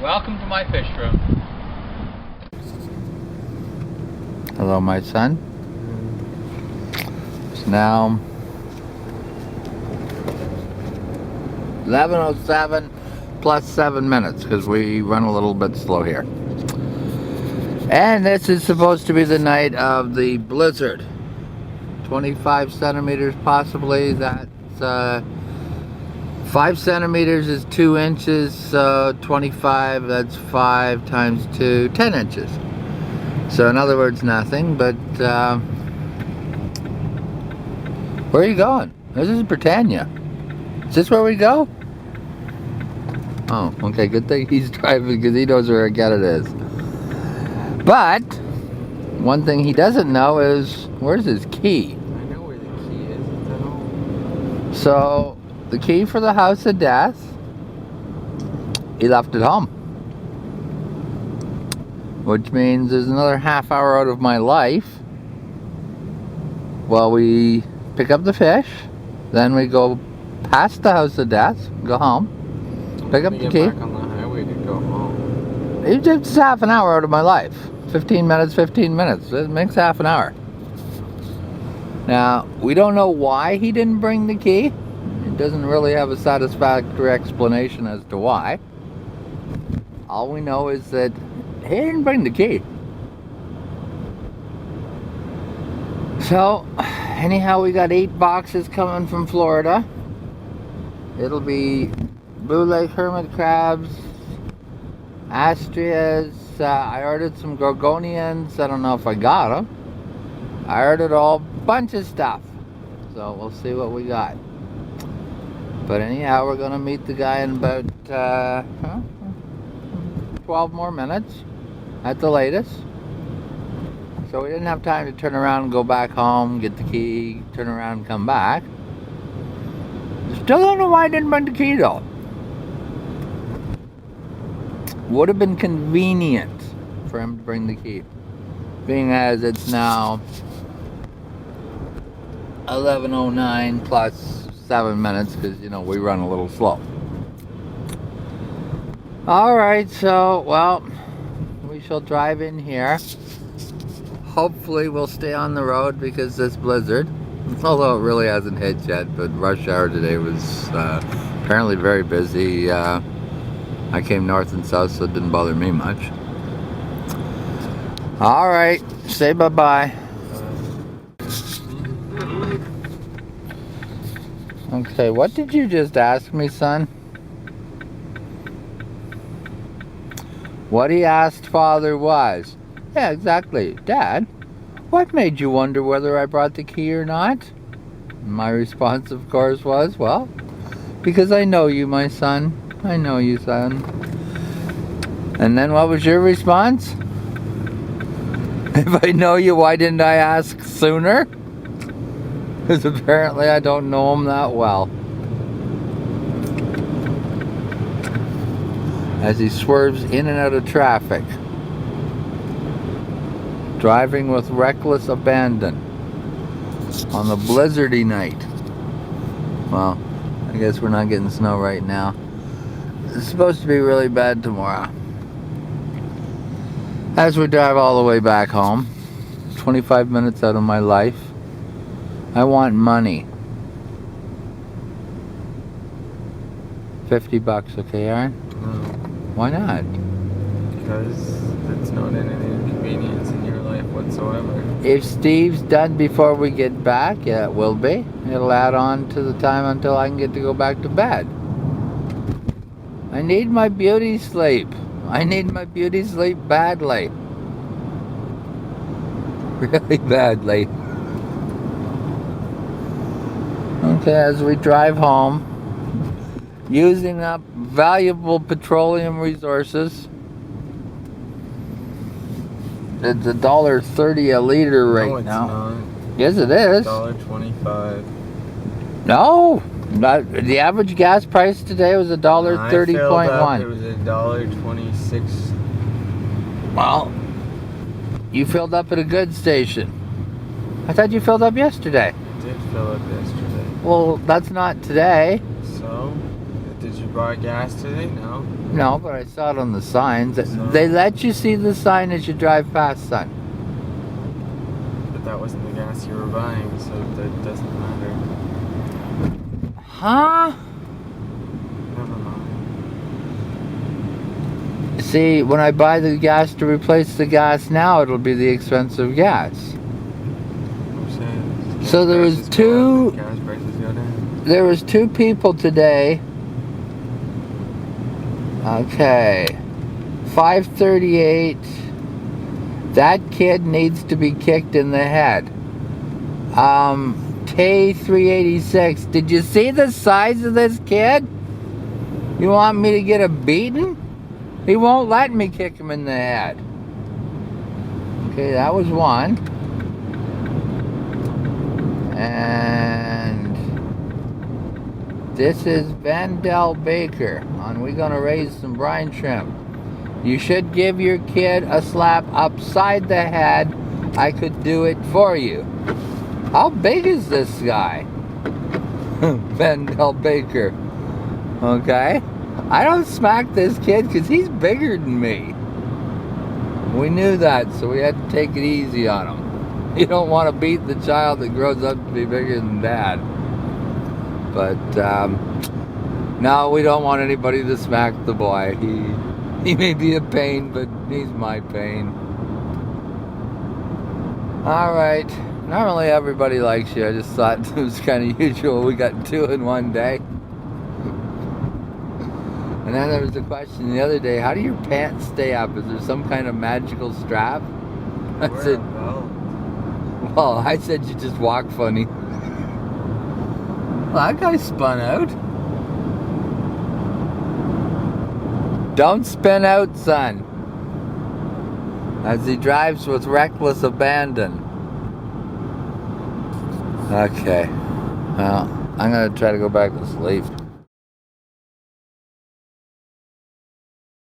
Welcome to my fish room. Hello, my son. It's now 11:07 plus 7 minutes because we run a little bit slow here. And this is supposed to be the night of the blizzard. 25 centimeters possibly. That's 5 centimeters is 2 inches, so 25, that's 5 times 2, 10 inches. So in other words, nothing, but where are you going? This is Britannia. Is this where we go? Oh, okay, good thing he's driving because he knows where again it is. But one thing he doesn't know is, where's his key? I know where the key is. It's at home. So, the key for the house of death, he left at home. Which means there's another half hour out of my life while we pick up the fish. Then we go past the house of death, go home, pick up the key. Back on the highway to go home. It's half an hour out of my life. 15 minutes, 15 minutes. It makes half an hour. Now, we don't know why he didn't bring the key. It doesn't really have a satisfactory explanation as to why. All we know is that he didn't bring the key. So, anyhow, we got 8 boxes coming from Florida. It'll be Blue Lake Hermit crabs, Astrias. I ordered some Gorgonians. I don't know if I got them. I ordered a whole bunch of stuff. So we'll see what we got. But anyhow, we're going to meet the guy in about 12 more minutes at the latest. So we didn't have time to turn around and go back home, get the key, turn around and come back. Still don't know why I didn't bring the key though. Would have been convenient for him to bring the key, being as it's now 11:09 plus 7 minutes because, you know, we run a little slow. Alright, so, well, we shall drive in here. Hopefully we'll stay on the road because this blizzard, although it really hasn't hit yet, but rush hour today was apparently very busy. I came north and south, so it didn't bother me much. Alright, say bye-bye. Okay, what did you just ask me, son? What he asked father was, yeah, exactly, Dad, what made you wonder whether I brought the key or not? My response, of course, was, well, because I know you, my son. I know you, son. And then what was your response? If I know you, why didn't I ask sooner? Because apparently I don't know him that well. As he swerves in and out of traffic, driving with reckless abandon on the blizzardy night. Well, I guess we're not getting snow right now. It's supposed to be really bad tomorrow. As we drive all the way back home, 25 minutes out of my life, I want money. 50 bucks, okay, Aaron? No. Why not? Because it's not any inconvenience in your life whatsoever. If Steve's done before we get back, yeah, it will be. It'll add on to the time until I can get to go back to bed. I need my beauty sleep. I need my beauty sleep badly. Really badly. Okay, as we drive home, using up valuable petroleum resources. It's $1.30 a liter right now. No, it's not. Yes, it is. $1.25. No, the average gas price today was $1.30.1. It was $1.26. Well, you filled up at a good station. I thought you filled up yesterday. I did fill up yesterday. Well, that's not today. So, did you buy gas today? No. No, but I saw it on the signs. So- They let you see the sign as you drive past, son. But that wasn't the gas you were buying, so that doesn't matter. Huh? Never mind. See, when I buy the gas to replace the gas now, it'll be the expensive gas. I'm saying, gas So there was prices go two- up and gas prices go down. There was 2 people today. Okay. 538. That kid needs to be kicked in the head. K386. Did you see the size of this kid? You want me to get a beating? He won't let me kick him in the head. Okay, that was one. And this is Vandell Baker on We Gonna Raise Some Brine Shrimp. You should give your kid a slap upside the head. I could do it for you. How big is this guy? Vandell Baker. Okay. I don't smack this kid because he's bigger than me. We knew that, so we had to take it easy on him. You don't want to beat the child that grows up to be bigger than dad. But, no, we don't want anybody to smack the boy. He may be a pain, but he's my pain. Alright. Normally everybody likes you. I just thought it was kind of usual. We got 2 in one day. And then there was a question the other day, how do your pants stay up? Is there some kind of magical strap? I Wear said, a belt. well, I said you just walk funny. Well, that guy spun out. Don't spin out, son. As he drives with reckless abandon. Okay. Well, I'm going to try to go back to sleep.